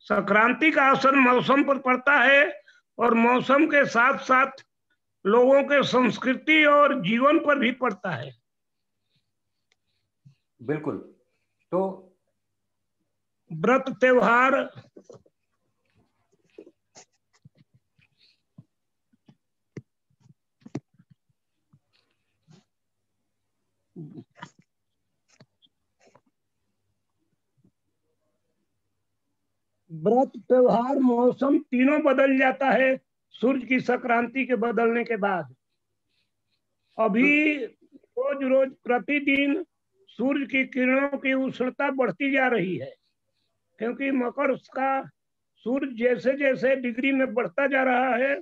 संक्रांति का असर मौसम पर पड़ता है और मौसम के साथ साथ लोगों के संस्कृति और जीवन पर भी पड़ता है। बिल्कुल। तो व्रत त्योहार, व्रत त्योहार मौसम तीनों बदल जाता है सूर्य की संक्रांति के बदलने के बाद। अभी रोज रोज प्रतिदिन सूर्य की किरणों की उष्णता बढ़ती जा रही है, क्योंकि मकर का सूर्य जैसे जैसे डिग्री में बढ़ता जा रहा है,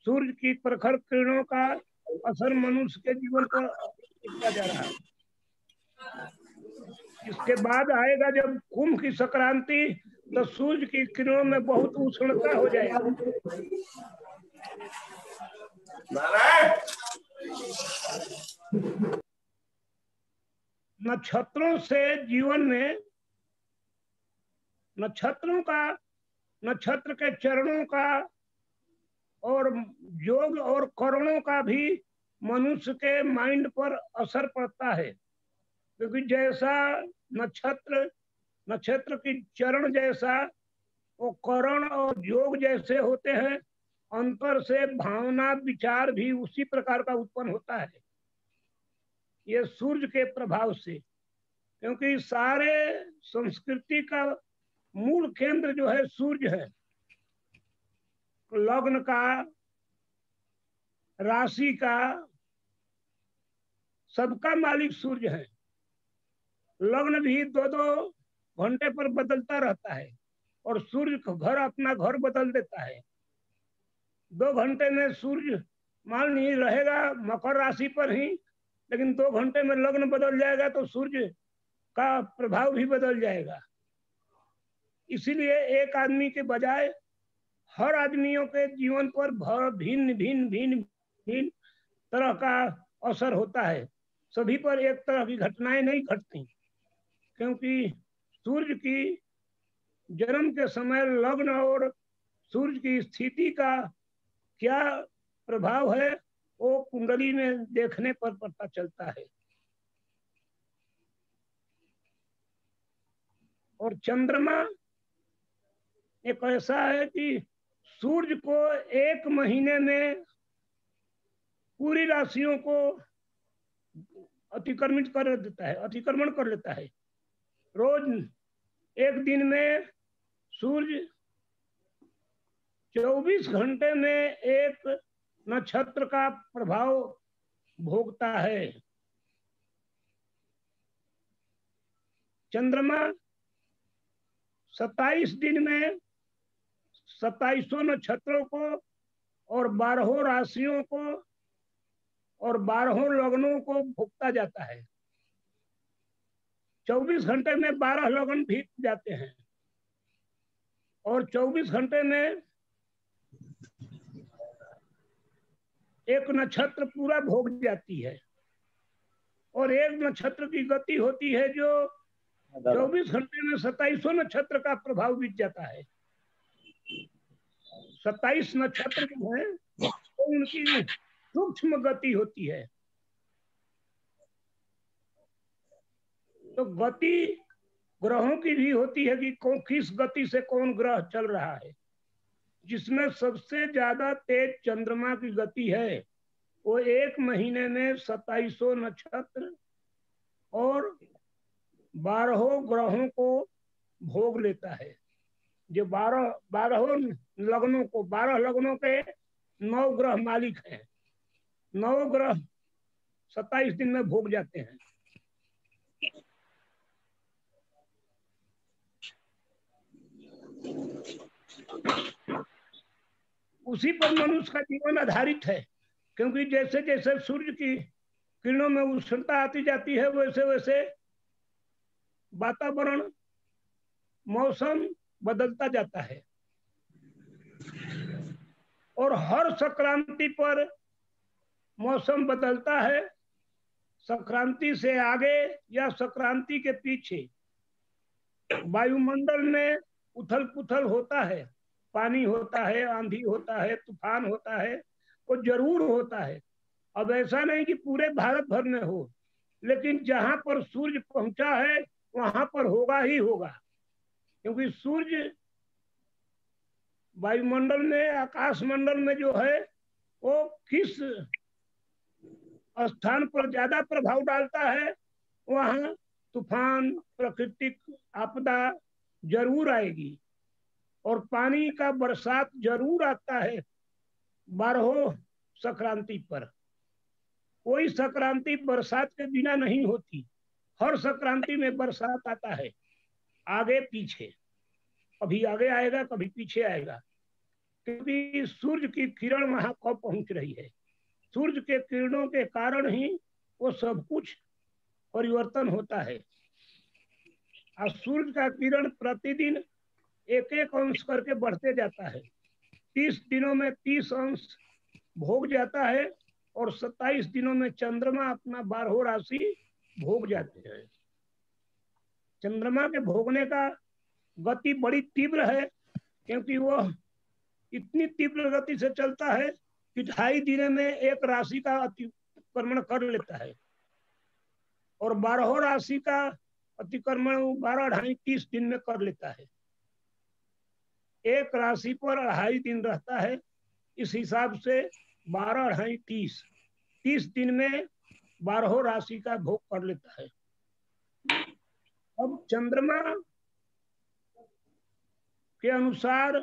सूर्य की प्रखर किरणों का असर मनुष्य के जीवन पर बढ़ता जा रहा है। इसके बाद आएगा जब कुंभ की संक्रांति, तो सूर्य की किरणों में बहुत उष्णता हो जाएगी। नक्षत्रों से जीवन में नक्षत्र के चरणों का और योग और करणों का भी मनुष्य के माइंड पर असर पड़ता है, क्योंकि जैसा नक्षत्र की चरण जैसा वो करण और योग जैसे होते हैं, अंतर से भावना विचार भी उसी प्रकार का उत्पन्न होता है। ये सूर्य के प्रभाव से, क्योंकि सारे संस्कृति का मूल केंद्र जो है सूर्य है। लग्न का, राशि का, सबका मालिक सूर्य है। लग्न भी 2-2 घंटे पर बदलता रहता है और सूर्य घर अपना घर बदल देता है। 2 घंटे में सूर्य मान नहीं रहेगा मकर राशि पर ही, लेकिन 2 घंटे में लग्न बदल जाएगा तो सूर्य का प्रभाव भी बदल जाएगा। इसीलिए एक आदमी के बजाय हर आदमियों के जीवन पर भिन्न भिन्न भिन्न भिन्न तरह का असर होता है। सभी पर एक तरह की घटनाएं नहीं घटती, क्योंकि सूर्य की जन्म के समय लग्न और सूर्य की स्थिति का क्या प्रभाव है वो कुंडली में देखने पर पता चलता है। और चंद्रमा एक ऐसा है कि सूर्य को एक महीने में पूरी राशियों को अतिक्रमण कर लेता है। रोज एक दिन में सूर्य 24 घंटे में एक नक्षत्र का प्रभाव भोगता है। चंद्रमा 27 दिन में 2700 नक्षत्रों को और 12 राशियों को और 12 लग्नों को भोगता जाता है। 24 घंटे में 12 लग्न बीत जाते हैं और 24 घंटे में एक नक्षत्र पूरा भोग जाती है। और एक नक्षत्र की गति होती है जो 24 घंटे में 2700 नक्षत्र का प्रभाव बीत जाता है। 27 नक्षत्र जो है तो उनकी सूक्ष्म गति होती है। तो गति ग्रहों की भी होती है कि किस गति से कौन ग्रह चल रहा है। जिसमें सबसे ज्यादा तेज चंद्रमा की गति है वो एक महीने में 2700 नक्षत्र और 12 ग्रहों को भोग लेता है। जो 12 लग्नों के 9 ग्रह मालिक हैं। 9 ग्रह 27 दिन में भोग जाते हैं। उसी पर मनुष्य का जीवन आधारित है, क्योंकि जैसे जैसे सूर्य की किरणों में उष्णता आती जाती है वैसे वैसे वातावरण मौसम बदलता जाता है। और हर संक्रांति पर मौसम बदलता है। संक्रांति से आगे या संक्रांति के पीछे वायुमंडल में उथल पुथल होता है, पानी होता है, आंधी होता है, तूफान होता है, वो जरूर होता है। अब ऐसा नहीं कि पूरे भारत भर में हो, लेकिन जहां पर सूर्य पहुंचा है वहां पर होगा ही होगा, क्योंकि सूर्य वायुमंडल में, आकाश मंडल में जो है वो किस स्थान पर ज्यादा प्रभाव डालता है, वहां तूफान, प्राकृतिक आपदा जरूर आएगी। और पानी का बरसात जरूर आता है 12 संक्रांति पर। कोई संक्रांति बरसात के बिना नहीं होती, हर संक्रांति में बरसात आता है, आगे पीछे, कभी आगे आएगा कभी पीछे आएगा, क्योंकि सूर्य की किरण वहां कब पहुंच रही है। सूर्य के किरणों के कारण ही वो सब कुछ परिवर्तन होता है। और सूर्य का किरण प्रतिदिन एक एक अंश करके बढ़ते जाता है। 30 दिनों में 30 अंश भोग जाता है और 27 दिनों में चंद्रमा अपना 12 राशि भोग जाते हैं। चंद्रमा के भोगने का गति बड़ी तीव्र है, क्योंकि वह इतनी तीव्र गति से चलता है कि 2.5 दिन में एक राशि का अतिक्रमण कर लेता है, और 12 राशि का अतिक्रमण 12 2.5 30 दिन में कर लेता है। एक राशि पर 2.5 दिन रहता है, इस हिसाब से 12 2.5 30 दिन में 12 राशि का भोग कर लेता है। अब चंद्रमा के अनुसार,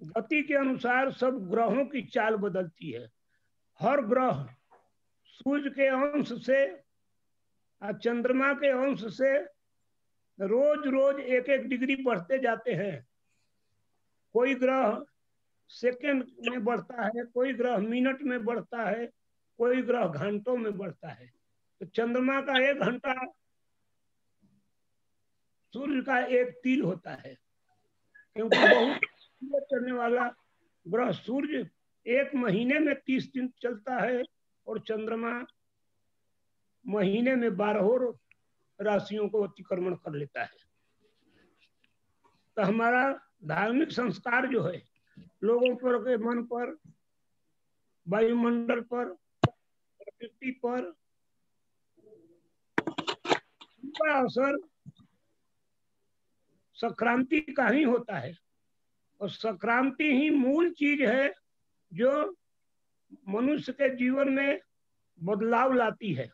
गति के अनुसार सब ग्रहों की चाल बदलती है। हर ग्रह सूर्य के अंश से और चंद्रमा के अंश से रोज रोज 1-1 डिग्री बढ़ते जाते हैं। कोई ग्रह सेकंड में बढ़ता है, कोई ग्रह मिनट में बढ़ता है, कोई ग्रह घंटों में बढ़ता है। तो चंद्रमा का 1 घंटा सूर्य का 1 तिल होता है, क्योंकि बहुत चलने वाला ग्रह सूर्य 1 महीने में 30 दिन चलता है, और चंद्रमा महीने में 12 राशियों को अतिक्रमण कर लेता है। तो हमारा धार्मिक संस्कार जो है, लोगों पर के मन पर, वायुमंडल पर, प्रकृति पर का असर संक्रांति का ही होता है। और संक्रांति ही मूल चीज है जो मनुष्य के जीवन में बदलाव लाती है।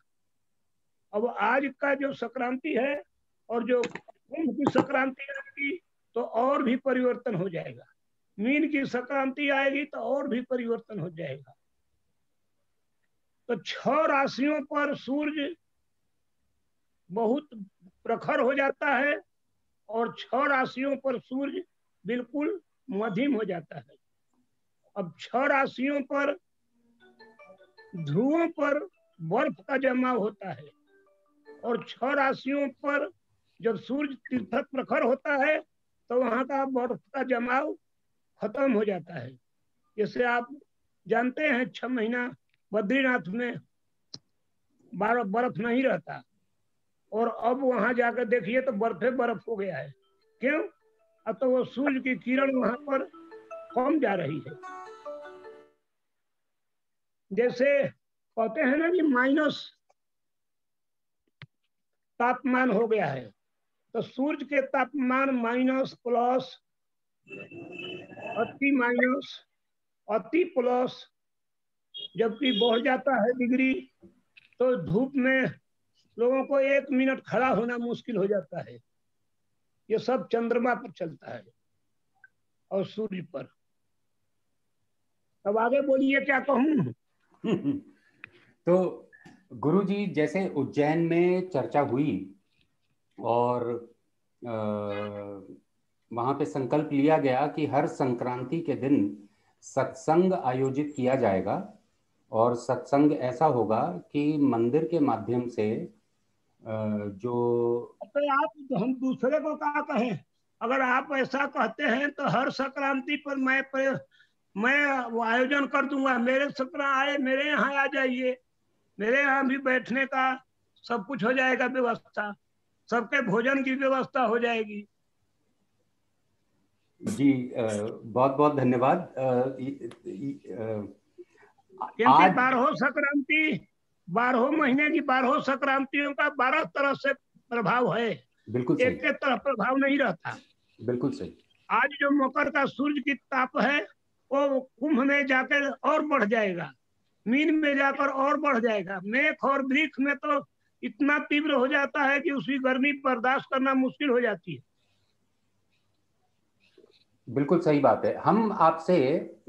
अब आज का जो संक्रांति है और जो कुंभ की संक्रांति आएगी तो और भी परिवर्तन हो जाएगा, मीन की संक्रांति आएगी तो और भी परिवर्तन हो जाएगा। तो 6 राशियों पर सूर्य बहुत प्रखर हो जाता है और 6 राशियों पर सूर्य बिल्कुल मध्यम हो जाता है। अब 6 राशियों पर ध्रुवों पर बर्फ का जमाव होता है, और 6 राशियों पर जब सूर्य तीर्थक प्रखर होता है तो वहां का बर्फ का जमाव खत्म हो जाता है। जैसे आप जानते हैं 6 महीना बद्रीनाथ में बर्फ नहीं रहता, और अब वहां जाकर देखिए तो बर्फे बर्फ हो गया है। क्यों? अब तो वो सूर्य की किरण वहां पर कम जा रही है। जैसे कहते हैं ना कि माइनस तापमान हो गया है, तो सूर्य के तापमान माइनस, प्लस, अति माइनस, अति प्लस जबकि बढ़ जाता है डिग्री, तो धूप में लोगों को 1 मिनट खड़ा होना मुश्किल हो जाता है। ये सब चंद्रमा पर चलता है और सूर्य पर। अब आगे बोलिए, क्या कहूं? तो गुरुजी, जैसे उज्जैन में चर्चा हुई और वहां पे संकल्प लिया गया कि हर संक्रांति के दिन सत्संग आयोजित किया जाएगा, और सत्संग ऐसा होगा कि मंदिर के माध्यम से जो तो आप, हम दूसरे को क्या कहें? अगर आप ऐसा कहते हैं तो हर संक्रांति पर मैं आयोजन कर दूंगा। मेरे संक्रांति आए, मेरे यहाँ आ जाइए, मेरे यहाँ भी बैठने का सब कुछ हो जाएगा व्यवस्था, सबके भोजन की व्यवस्था हो जाएगी। जी बहुत बहुत धन्यवाद। क्योंकि 12 संक्रांति 12 महीने की 12 संक्रांतियों का 12 तरह से प्रभाव है, बिल्कुल सही, एक तरह प्रभाव नहीं रहता। बिल्कुल सही। आज जो मकर का सूर्य की ताप है वो कुंभ में जाकर और बढ़ जाएगा, मीन में जाकर और बढ़ जाएगा, मेघ और वृक्ष में तो इतना तीव्र हो जाता है कि उसकी गर्मी बर्दाश्त करना मुश्किल हो जाती है। बिल्कुल सही बात है। हम आपसे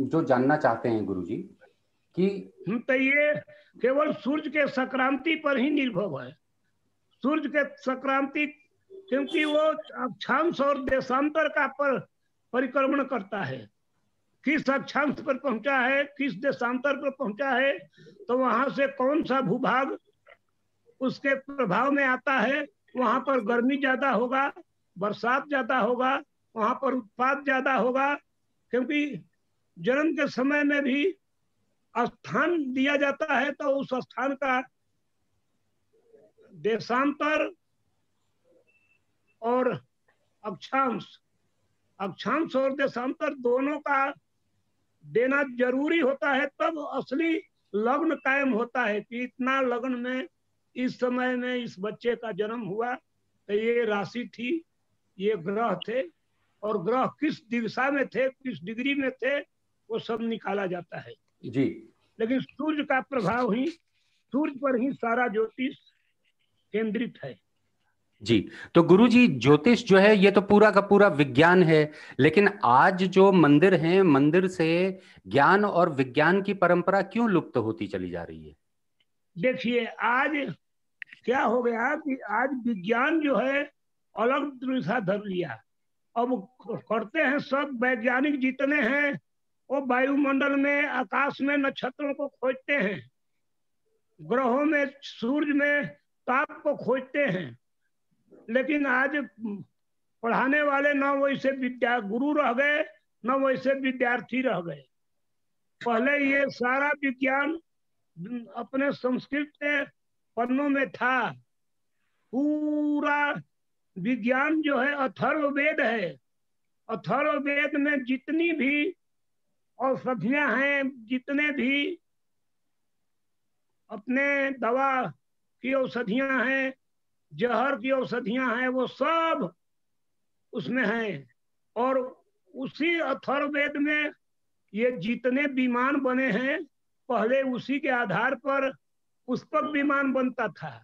जो जानना चाहते हैं गुरुजी कि तो ये केवल सूर्य के संक्रांति पर ही निर्भर है। सूर्य के संक्रांति क्योंकि वो अक्षांश और देशांतर का परिक्रमण करता है, किस अक्षांश पर पहुंचा है, किस देशांतर पर पहुंचा है, तो वहां से कौन सा भूभाग उसके प्रभाव में आता है, वहां पर गर्मी ज्यादा होगा, बरसात ज्यादा होगा, वहां पर उत्पाद ज्यादा होगा। क्योंकि जन्म के समय में भी स्थान दिया जाता है, तो उस स्थान का देशांतर और अक्षांश और देशांतर दोनों का देना जरूरी होता है, तब असली लग्न कायम होता है कि इतना लग्न में इस समय में इस बच्चे का जन्म हुआ, तो ये राशि थी, ये ग्रह थे, और ग्रह किस दिशा में थे, किस डिग्री में थे, वो सब निकाला जाता है जी। लेकिन सूर्य का प्रभाव ही, सूर्य पर ही सारा ज्योतिष केंद्रित है। जी, तो गुरुजी ज्योतिष जो है ये तो पूरा का पूरा विज्ञान है, लेकिन आज जो मंदिर हैं, मंदिर से ज्ञान और विज्ञान की परंपरा क्यों लुप्त होती चली जा रही है? देखिए आज क्या हो गया कि आज विज्ञान जो है अलग दिशा धर लिया। अब करते हैं सब वैज्ञानिक जितने हैं वो वायुमंडल में, आकाश में नक्षत्रों को खोजते हैं, ग्रहों में, सूर्य में ताप को खोजते हैं, लेकिन आज पढ़ाने वाले न वैसे गुरु रह गए, न वैसे विद्यार्थी रह गए। पहले ये सारा विज्ञान अपने संस्कृत के पन्नों में था, पूरा विज्ञान जो है अथर्ववेद है। अथर्ववेद में जितनी भी औषधियां हैं, जितने भी अपने दवा की औषधियां हैं, जहर की औषधियां हैं, वो सब उसमें हैं। और उसी अथर्ववेद में ये जितने विमान बने हैं, पहले उसी के आधार पर पुष्पक विमान बनता था,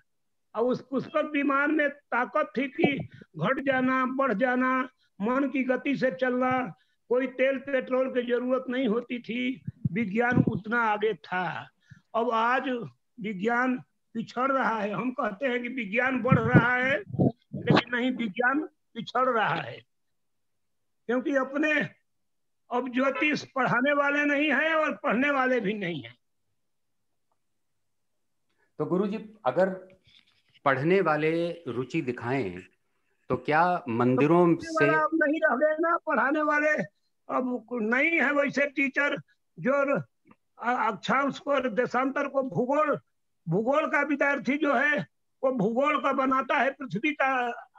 और उस पुष्पक विमान में ताकत थी कि घट जाना, बढ़ जाना, मन की गति से चलना, कोई तेल पेट्रोल की जरूरत नहीं होती थी, विज्ञान उतना आगे था। अब आज विज्ञान पिछड़ रहा है। हम कहते हैं कि विज्ञान बढ़ रहा है, लेकिन नहीं, विज्ञान पिछड़ रहा है, क्योंकि अपने अब ज्योतिष पढ़ाने वाले नहीं है और पढ़ने वाले भी नहीं है। तो गुरुजी अगर पढ़ने वाले रुचि दिखाएं तो क्या मंदिरों से अब नहीं रह गए ना पढ़ाने वाले, अब नहीं है वैसे टीचर जो अक्षांश को, देशांतर को, भूगोल का विद्यार्थी जो है वो भूगोल का बनाता है पृथ्वी का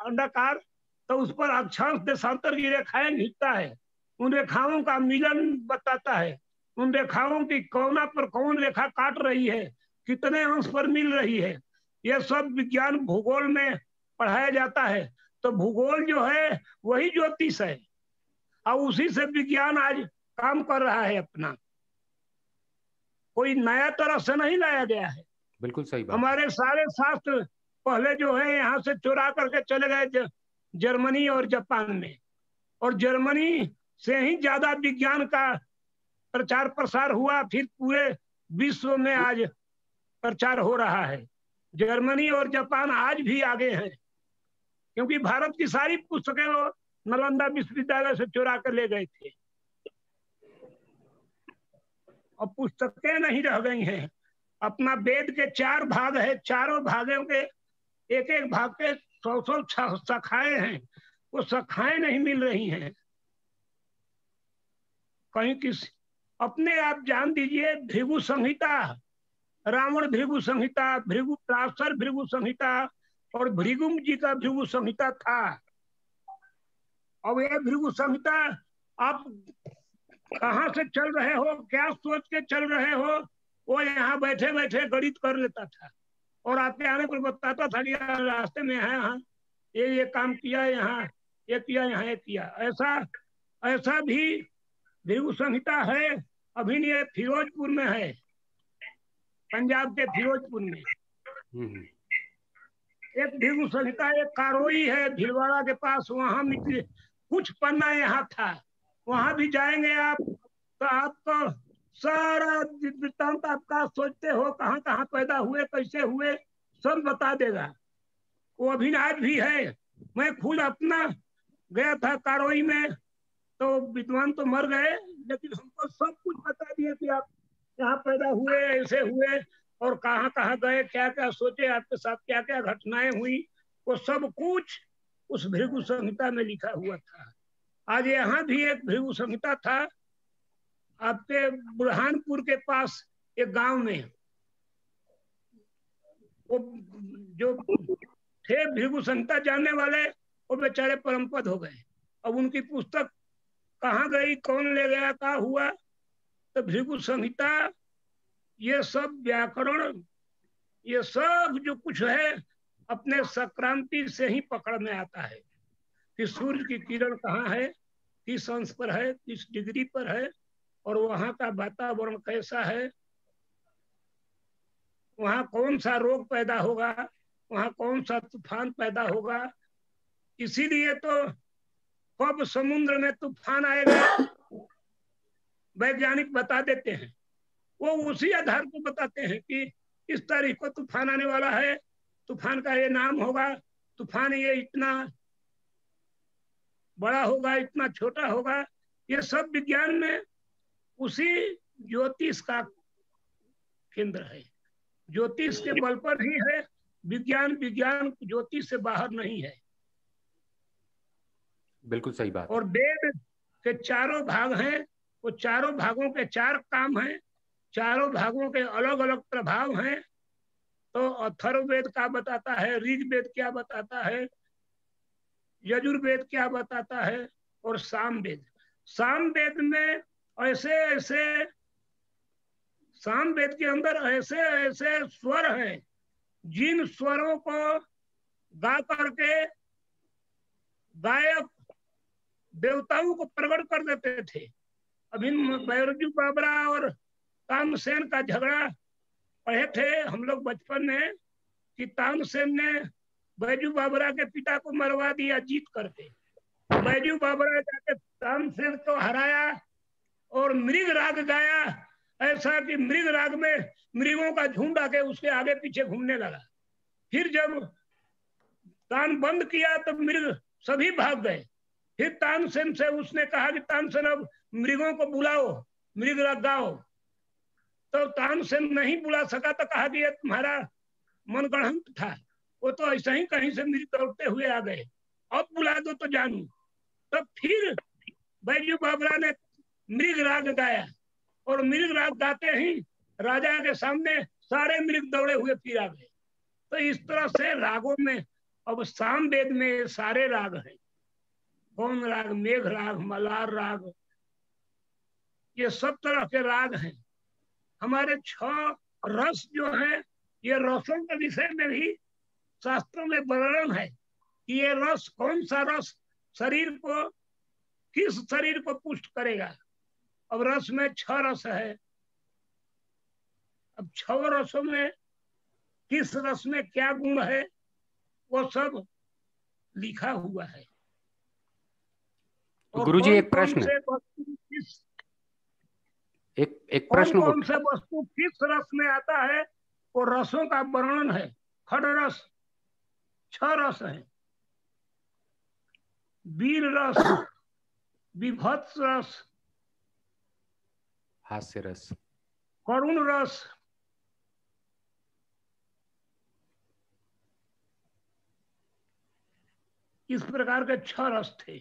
अंडाकार, तो उस पर अक्षांश देशांतर की रेखाएं खींचता है, उन रेखाओं का मिलन बताता है, उन रेखाओं की कोना पर कौन रेखा काट रही है, कितने अंश पर मिल रही है, यह सब विज्ञान भूगोल में पढ़ाया जाता है। तो भूगोल जो है वही ज्योतिष है, और उसी से विज्ञान आज काम कर रहा है अपना, कोई नया तरह से नहीं लाया गया है। बिल्कुल सही बात। हमारे सारे शास्त्र पहले जो है यहाँ से चुरा करके चले गए जर्मनी और जापान में, और जर्मनी से ही ज्यादा विज्ञान का प्रचार प्रसार हुआ, फिर पूरे विश्व में आज प्रचार हो रहा है। जर्मनी और जापान आज भी आगे हैं, क्योंकि भारत की सारी पुस्तकें वो नालंदा विश्वविद्यालय से चुरा कर ले गए थे, और पुस्तकें नहीं रह गई हैं। अपना वेद के 4 भाग है, चारों भागों के एक एक भाग के 100 शाखाएं हैं, वो शाखाएं नहीं मिल रही हैं कहीं किसी। अपने आप जान दीजिए, भृगु संहिता, रावण भृगु संहिता, भृगु पराशर भृगु संहिता, और भृगु जी का भृगु संहिता था। अब यह भृगु संहिता आप कहाँ से चल रहे हो, क्या सोच के चल रहे हो, वो यहाँ बैठे बैठे गणित कर लेता था और आपके आने पर बताता था कि रास्ते में है, हाँ ये काम किया, यहाँ ये किया, यहाँ ये किया। ऐसा ऐसा भी भृगु संहिता है, अभी ये फिरोजपुर में है, पंजाब के फिरोजपुर में एक भृगु संहिता, एक कारोई है भीलवाड़ा के पास, वहां कुछ पन्ना यहाँ था, वहां भी जाएंगे आप तो आपको सारा वृत्तांत आपका सोचते हो कहाँ कहाँ पैदा हुए, कैसे हुए, सब बता देगा। वो अभी आज भी है। मैं खुद अपना गया था कारोई में, तो विद्वान तो मर गए, लेकिन हमको सब कुछ बता दिए कि आप यहाँ पैदा हुए, ऐसे हुए, और कहाँ कहाँ गए, क्या क्या सोचे, आपके साथ क्या क्या घटनाएं हुई, वो सब कुछ उस भृगु संहिता में लिखा हुआ था। आज यहाँ भी एक भृगु संहिता था, आपके बुरहानपुर के पास एक गांव में, वो जो थे भृगु संहिता जानने वाले, वो बेचारे परमपद हो गए। अब उनकी पुस्तक कहाँ गई, कौन ले गया, क्या हुआ, तो भृगु संहिता ये सब व्याकरण, ये सब जो कुछ है अपने संक्रांति से ही पकड़ में आता है कि सूर्य की किरण कहाँ है, किस अंश पर है, किस डिग्री पर है, और वहां का वातावरण कैसा है, वहां कौन सा रोग पैदा होगा, वहां कौन सा तूफान पैदा होगा। इसीलिए तो कब समुद्र में तूफान आएगा वैज्ञानिक बता देते हैं, वो उसी आधार पर बताते हैं कि इस तारीख को तूफान आने वाला है, तूफान का ये नाम होगा, तूफान ये इतना बड़ा होगा, इतना छोटा होगा। ये सब विज्ञान में उसी ज्योतिष का केंद्र है, ज्योतिष के बल पर ही है विज्ञान। विज्ञान ज्योतिष से बाहर नहीं है। बिल्कुल सही बात। और वेद के चारों भाग हैं, वो चारों भागों के चार काम हैं, चारों भागों के अलग अलग प्रभाव हैं। तो अथर्ववेद क्या बताता है, ऋग्वेद क्या बताता है, यजुर्वेद क्या बताता है, और सामवेद। सामवेद में ऐसे ऐसे, सामवेद के अंदर ऐसे ऐसे स्वर हैं, जिन स्वरों को गा करके गायक देवताओं को प्रकट कर देते थे। अभी बैरजू बाबरा और तानसेन का झगड़ा पढ़े थे हम लोग बचपन में कि तानसेन ने बैजू बाबरा के पिता को मरवा दिया जीत करके। बैजू बाबरा जाके तानसेन को हराया और मृग राग गाया, ऐसा कि मृग राग में मृगों का झुंड आके उसके आगे पीछे घूमने लगा। फिर जब तान बंद किया तो मृग सभी भाग गए। फिर तानसेन से उसने कहा कि तानसेन अब मृगों को बुलाओ, मृग राग गाओ। तो तानसेन नहीं बुला सका, तो कहा कि ये तुम्हारा मनगढ़ंत था, वो तो ऐसा ही कहीं से मृग दौड़ते हुए आ गए, अब बुला दो तो जानू। तब फिर बैजू बाबरा ने मृग राग गाया, और मृग राग गाते ही राजा के सामने सारे मृग दौड़े हुए फिर आ गए। तो इस तरह से रागों में, अब सामवेद में सारे राग हैं, कौन राग, मेघ राग, मलार राग, ये सब तरह के राग हैं। हमारे 6 रस जो है, ये रसों के विषय में भी शास्त्रों में वर्णन है कि ये रस, कौन सा रस शरीर को, किस शरीर को पुष्ट करेगा। अब रस में 6 रस है, अब 6 रसों में किस रस में क्या गुण है, वो सब लिखा हुआ है। और गुरुजी एक प्रश्न, एक प्रश्न, कौन से वस्तु किस रस में आता है, वो रसों का वर्णन है। खड़ रस 6 रस है, वीर रस, विभत्स रस, हास्य रस, करुण रस, इस प्रकार के 6 रस थे।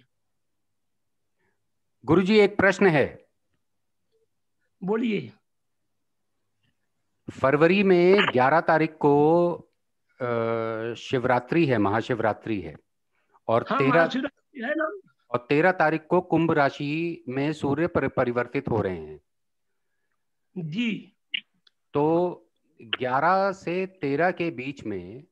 गुरुजी एक प्रश्न है, बोलिए। फरवरी में 11 तारीख को शिवरात्रि है, महाशिवरात्रि है, और हाँ, 13 महाशिवरात्रि है ना। और 13 तारीख को कुंभ राशि में सूर्य परिवर्तित हो रहे हैं जी। तो 11 से 13 के बीच में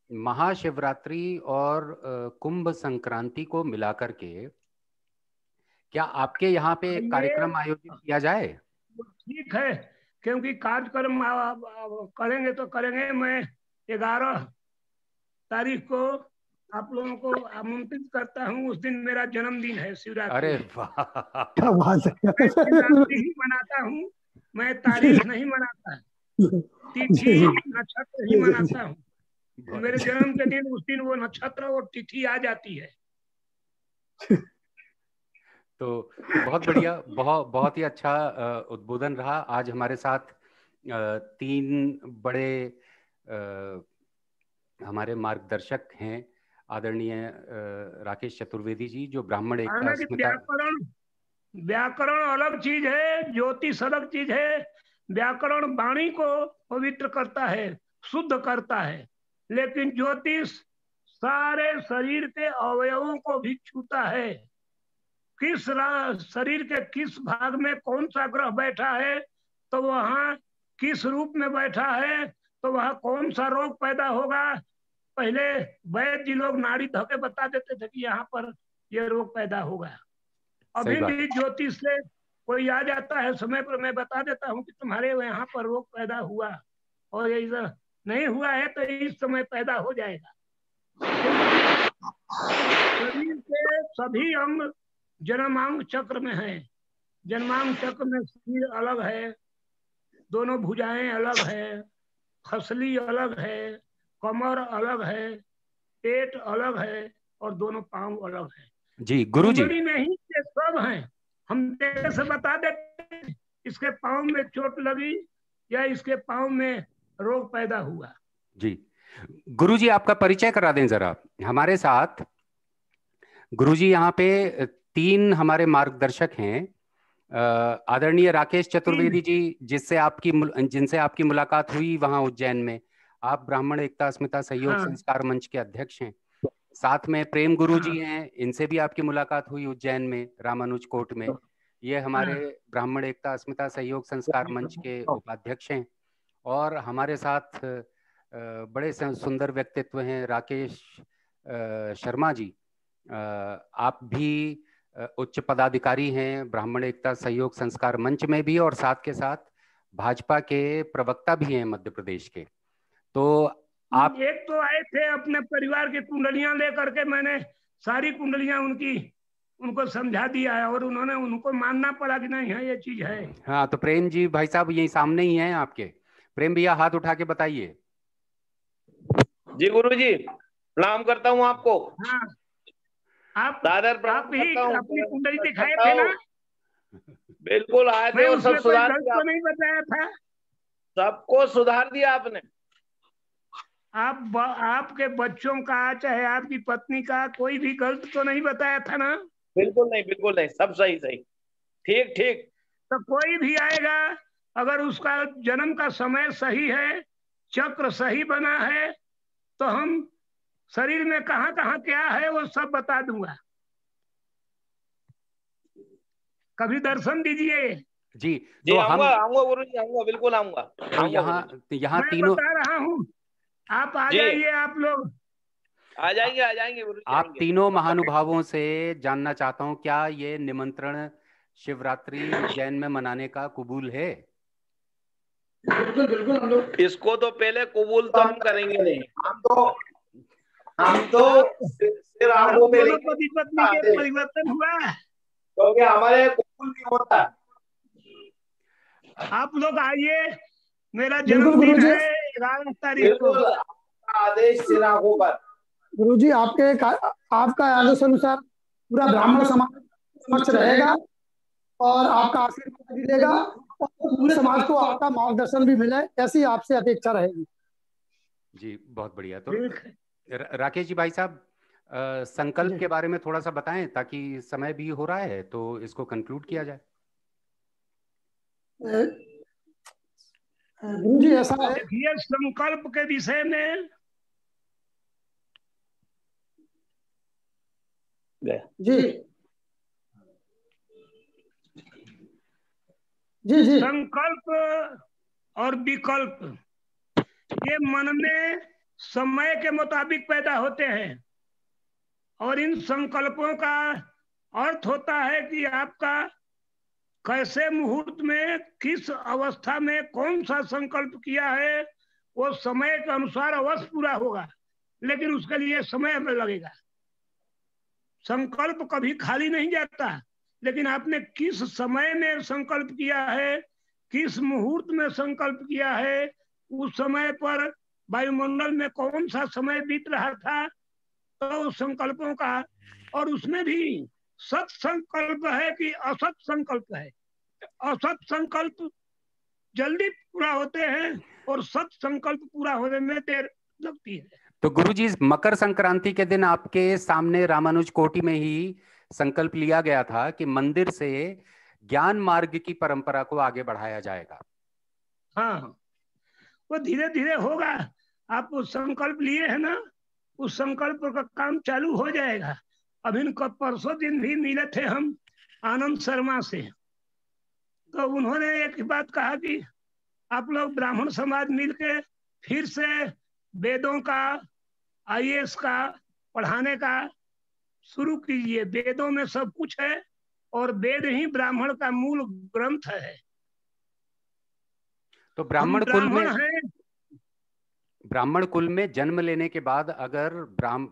महाशिवरात्रि और कुंभ संक्रांति को मिलाकर के क्या आपके यहाँ पे एक ये कार्यक्रम आयोजित किया जाए? ठीक है, क्योंकि कार्यक्रम करेंगे तो करेंगे। मैं 11 तारीख को आप लोगों को आमंत्रित करता हूँ। उस दिन मेरा जन्मदिन है, शिवरात्रि। अरे वाह, क्या बात है। मैं शिवरात्रि ही मनाता हूँ, मैं तारीख नहीं मनाता, तिथि नक्षत्र ही मनाता हूँ। मेरे जन्म के दिन उस दिन वो नक्षत्र और तिथि आ जाती है। तो बहुत बढ़िया, बहुत ही अच्छा उद्बोधन रहा। आज हमारे साथ 3 बड़े हमारे मार्गदर्शक हैं, आदरणीय राकेश चतुर्वेदी जी, जो ब्राह्मण एकता अस्मिता। व्याकरण अलग चीज है, ज्योतिष अलग चीज है। व्याकरण वाणी को पवित्र करता है, शुद्ध करता है, लेकिन ज्योतिष सारे शरीर के अवयवों को भी छूता है। किस शरीर के किस भाग में कौन सा ग्रह बैठा है, तो वहां किस रूप में बैठा है, तो वहां कौन सा रोग पैदा होगा। पहले वैद्य जी लोग नाड़ी धके बता देते थे कि यहाँ पर यह रोग पैदा होगा। अभी भी ज्योतिष से कोई आ जाता है समय पर, मैं बता देता हूँ कि तुम्हारे यहाँ पर रोग पैदा हुआ और ये नहीं हुआ है तो इस समय पैदा हो जाएगा। शरीर के सभी अंग जन्मांग चक्र में है। जन्मांग चक्र में सिर अलग है, दोनों भुजाएं अलग है, खसली अलग है, कमर अलग है, पेट अलग है और दोनों पांव अलग है। जी गुरुजी, कुंडली में ही ये सब हैं। हम से बता देते इसके पांव में चोट लगी या इसके पांव में रोग पैदा हुआ। जी गुरुजी, आपका परिचय करा दें जरा हमारे साथ। गुरुजी यहाँ पे 3 हमारे मार्गदर्शक हैं। आदरणीय राकेश चतुर्वेदी जी, जिनसे आपकी मुलाकात हुई वहां उज्जैन में, आप ब्राह्मण एकता अस्मिता सहयोग संस्कार मंच के अध्यक्ष हैं। साथ में प्रेम गुरु जी हैं, इनसे भी आपकी मुलाकात हुई उज्जैन में रामानुज कोर्ट में। ये हमारे ब्राह्मण एकता अस्मिता सहयोग संस्कार मंच के उपाध्यक्ष हैं। और हमारे साथ बड़े सुंदर व्यक्तित्व हैं राकेश शर्मा जी, आप भी उच्च पदाधिकारी हैं ब्राह्मण एकता सहयोग संस्कार मंच में भी, और साथ के साथ भाजपा के प्रवक्ता भी हैं मध्य प्रदेश के। तो आप एक तो आए थे अपने परिवार की कुंडलियां लेकर के, मैंने सारी कुंडलियां उनको समझा दिया है और उनको मानना पड़ा कि नहीं है ये चीज है। हाँ, तो प्रेम जी भाई साहब यही सामने ही हैं आपके। प्रेम भैया हाथ उठा के बताइए। जी गुरु जी, प्रणाम करता हूँ आपको। हाँ, आप ही करता अपनी कुंडली दिखाए थे ना? बिल्कुल आए थे और सब सुधार दिया। तो नहीं बताया था, सबको सुधार दिया आपने। आपके बच्चों का चाहे आपकी पत्नी का कोई भी गलत तो नहीं बताया था ना? बिल्कुल नहीं, सब सही सही, ठीक ठीक। तो कोई भी आएगा, अगर उसका जन्म का समय सही है, चक्र सही बना है, तो हम शरीर में कहाँ कहाँ क्या है वो सब बता दूंगा। कभी दर्शन दीजिए। जी तो आऊंगा गुरु जी, आऊंगा, बिल्कुल आऊंगा। तो यहाँ तीनों बता रहा हूँ, आप आ जाइए। आप लोग आ जाएंगे गुरु जी। आप तीनों महानुभावों से जानना चाहता हूँ, क्या ये निमंत्रण शिवरात्रि उज्जैन में मनाने का कबूल है? बिल्कुल हम लोग इसको तो पहले कबूल तो हम करेंगे नहीं। हम तो सिर आंखों पे पति पत्नी के परिवर्तन हुआ क्योंकि हमारे कबूल नहीं होता। आप लोग आइए, मेरा जन्मदिन है 11 तारीख को। आदेश सिर आंखों पर। गुरु जी, आपका आदेश अनुसार पूरा ब्राह्मण समाज समक्ष रहेगा और आपका आशीर्वाद भी लेगा और पूरे समाज को आपका मार्गदर्शन भी मिले, ऐसी आपसे अपेक्षा रहेगी। जी बहुत बढ़िया। तो राकेश जी भाई साहब, संकल्प के बारे में थोड़ा सा बताएं, ताकि समय भी हो रहा है तो इसको कंक्लूड किया जाए। गुरु जी ऐसा है, देखिए संकल्प के विषय में गया। जी जी जी संकल्प और विकल्प ये मन में समय के मुताबिक पैदा होते हैं, और इन संकल्पों का अर्थ होता है कि आपका कैसे मुहूर्त में किस अवस्था में कौन सा संकल्प किया है, वो समय के अनुसार अवश्य पूरा होगा, लेकिन उसके लिए समय लगेगा। संकल्प कभी खाली नहीं जाता, लेकिन आपने किस समय में संकल्प किया है, किस मुहूर्त में संकल्प किया है, उस समय पर वायुमंडल में कौन सा समय बीत रहा था, तो संकल्पों का, और उसमें भी सत संकल्प है कि असत संकल्प है। असत संकल्प जल्दी पूरा होते हैं और सत संकल्प पूरा होने में देर लगती है। तो गुरुजी, मकर संक्रांति के दिन आपके सामने रामानुज कोटि में ही संकल्प लिया गया था कि मंदिर से ज्ञान मार्ग की परंपरा को आगे बढ़ाया जाएगा। हाँ, वो धीरे धीरे होगा। आप उस संकल्प लिए है ना, उस संकल्प का काम चालू हो जाएगा। अभी परसों दिन भी मिले थे हम आनंद शर्मा से, तो उन्होंने एक बात कहा कि आप लोग ब्राह्मण समाज मिलके फिर से वेदों का, IAS का पढ़ाने का शुरू कीजिए। वेदों में सब कुछ है और वेद ही ब्राह्मण का मूल ग्रंथ है। तो ब्राह्मण कुल में हैं। जन्म लेने के बाद अगर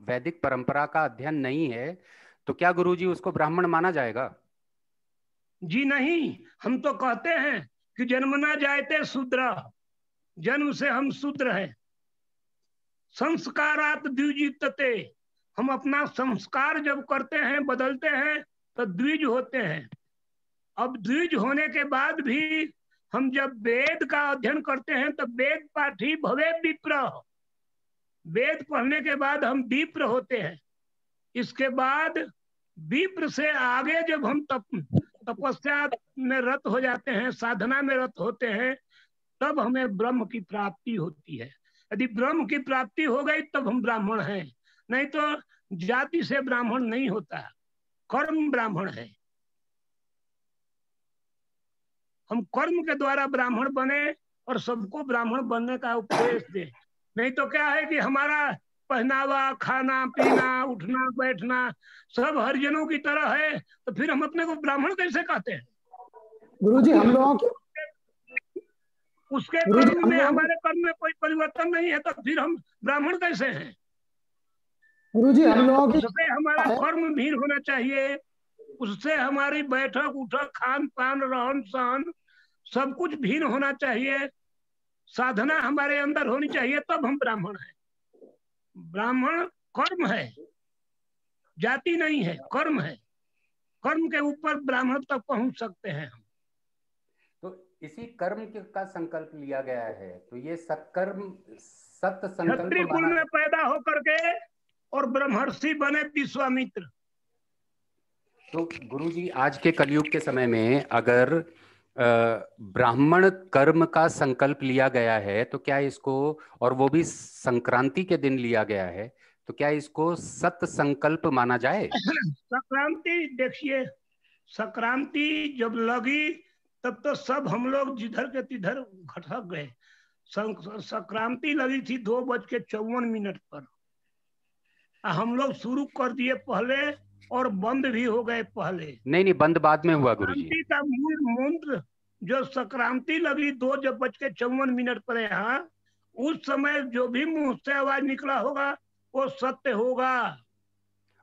वैदिक परंपरा का अध्ययन नहीं है तो क्या गुरुजी उसको ब्राह्मण माना जाएगा? जी नहीं, हम तो कहते हैं कि जन्मना जायते शूद्र, जन्म से हम शूद्र हैं। संस्कारात द्विजीतते, हम अपना संस्कार जब करते हैं, बदलते हैं, तो द्विज होते हैं। अब द्विज होने के बाद भी हम जब वेद का अध्ययन करते हैं तो वेद पाठी भवे विप्र, वेद पढ़ने के बाद हम विप्र होते हैं। इसके बाद विप्र से आगे जब हम तपस्या में रत हो जाते हैं, साधना में रत होते हैं, तब हमें ब्रह्म की प्राप्ति होती है। यदि ब्रह्म की प्राप्ति हो गई तब हम ब्राह्मण हैं, नहीं तो जाति से ब्राह्मण नहीं होता, कर्म ब्राह्मण है। हम कर्म के द्वारा ब्राह्मण बने और सबको ब्राह्मण बनने का उपदेश दे। नहीं तो क्या है कि हमारा पहनावा, खाना पीना, उठना बैठना सब हरिजनों की तरह है, तो फिर हम अपने को ब्राह्मण कैसे कहते हैं? गुरुजी, हम लोगों के उसके कर्म में, हमारे कर्म में कोई परिवर्तन नहीं है, तो फिर हम ब्राह्मण कैसे हैं? गुरुजी, हम लोगों की उससे हमारा कर्म भी होना चाहिए, उससे हमारी बैठक उठक, खान पान, रहन सहन सब कुछ भिन्न होना चाहिए, साधना हमारे अंदर होनी चाहिए, तब हम ब्राह्मण हैं। ब्राह्मण कर्म है, जाति नहीं है, कर्म है। कर्म के ऊपर ब्राह्मण तक पहुंच सकते हैं हम। तो इसी कर्म का संकल्प लिया गया है, तो ये सत्कर्म सत संकल्प क्षत्रिय कुल में पैदा होकर के और ब्रह्मर्षि बने विश्वामित्र। तो गुरुजी, आज के कलयुग के समय में अगर ब्राह्मण कर्म का संकल्प लिया गया है तो क्या इसको, और वो भी संक्रांति के दिन लिया गया है, तो क्या इसको सत संकल्प माना जाए? संक्रांति देखिए, संक्रांति जब लगी तब तो सब हम लोग जिधर के तिधर घटक गए। संक्रांति लगी थी 2:54 पर, हम लोग शुरू कर दिए पहले और बंद भी हो गए पहले। नहीं, बंद बाद में हुआ गुरुजी। संक्रांति का मूल मंत्र जो संक्रांति लगी 2:54 पर यहाँ, उस समय जो भी मुंह से आवाज निकला होगा वो सत्य होगा।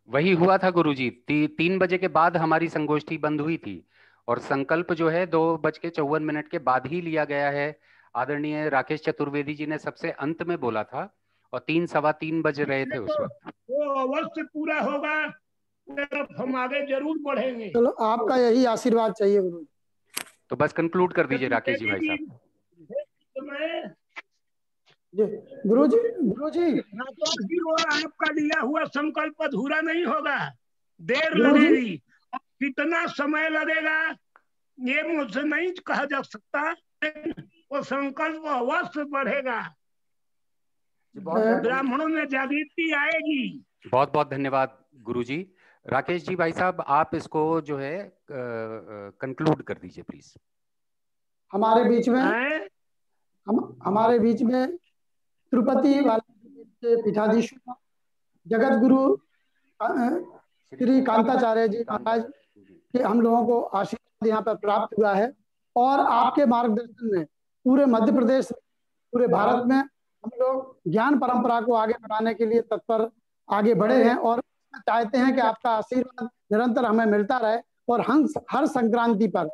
वही हुआ था गुरुजी। 3 बजे के बाद हमारी संगोष्ठी बंद हुई थी और संकल्प जो है 2:54 के बाद ही लिया गया है। आदरणीय राकेश चतुर्वेदी जी ने सबसे अंत में बोला था और 3, सवा 3 बज रहे थे उस वक्त। वो अवश्य पूरा होगा, हम आगे जरूर बढ़ेंगे। चलो, आपका यही आशीर्वाद चाहिए गुरु। तो बस कंक्लूड कर दीजिए राकेश जी भाई साहब। गुरुजी आपका लिया हुआ संकल्प अधूरा नहीं होगा, देर लगेगी। और कितना समय लगेगा ये मुझसे नहीं कहा जा सकता, वो संकल्प अवश्य बढ़ेगा, ब्राह्मणों में जागृति आएगी। बहुत बहुत धन्यवाद गुरुजी। राकेश जी भाई साहब, आप इसको जो है कंक्लूड कर दीजिए प्लीज। हमारे बीच में हमारे बीच में तिरुपति वाले के पीठाधीश्वर जगत गुरु श्री कांताचार्य जी महाराज के हम लोगों को आशीर्वाद यहाँ पर प्राप्त हुआ है, और आपके मार्गदर्शन में पूरे मध्य प्रदेश, पूरे भारत में हम लोग ज्ञान परंपरा को आगे बढ़ाने के लिए तत्पर आगे बढ़े हैं, और चाहते हैं कि आपका आशीर्वाद निरंतर हमें मिलता रहे, और हम हर संक्रांति पर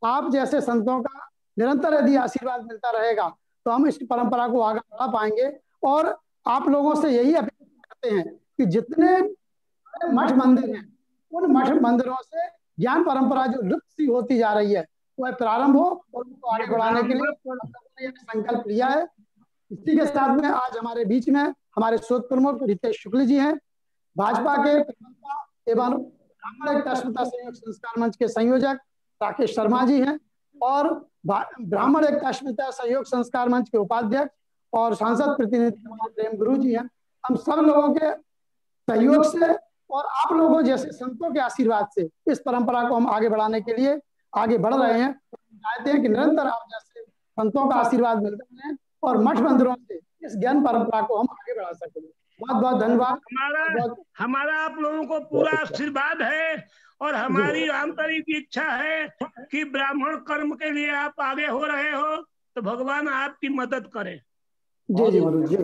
आप जैसे संतों का निरंतर यदि आशीर्वाद मिलता रहेगा तो हम इस परंपरा को आगे बढ़ा पाएंगे। और आप लोगों से यही अपेक्षा करते हैं कि जितने मठ मंदिर हैं उन मठ मंदिरों से ज्ञान परंपरा जो लुप्त सी होती जा रही है वह प्रारंभ हो, और उनको आगे बढ़ाने के लिए संकल्प लिया है। इसी के साथ में आज हमारे बीच में हमारे शोध प्रमुख रितेश शुक्ल जी हैं, भाजपा के एवं ब्राह्मण एकता अस्मिता संयोग संस्कार मंच के संयोजक राकेश शर्मा जी हैं, और ब्राह्मण एकता अस्मिता सहयोग संस्कार मंच के उपाध्यक्ष और सांसद प्रतिनिधि प्रेम गुरु जी हैं। हम सब लोगों के सहयोग से और आप लोगों जैसे संतों के आशीर्वाद से इस परंपरा को हम आगे बढ़ाने के लिए आगे बढ़ रहे हैं। चाहते हैं कि निरंतर आप जैसे संतों का आशीर्वाद मिलता रहे और मठ मंदिरों से इस ज्ञान परंपरा को हम आगे बढ़ा सकें। बहुत बहुत धन्यवाद। हमारा आप लोगों को पूरा आशीर्वाद है, और हमारी आंतरिक इच्छा है कि ब्राह्मण कर्म के लिए आप आगे हो रहे हो तो भगवान आपकी मदद करे। जी जी गुरु जी।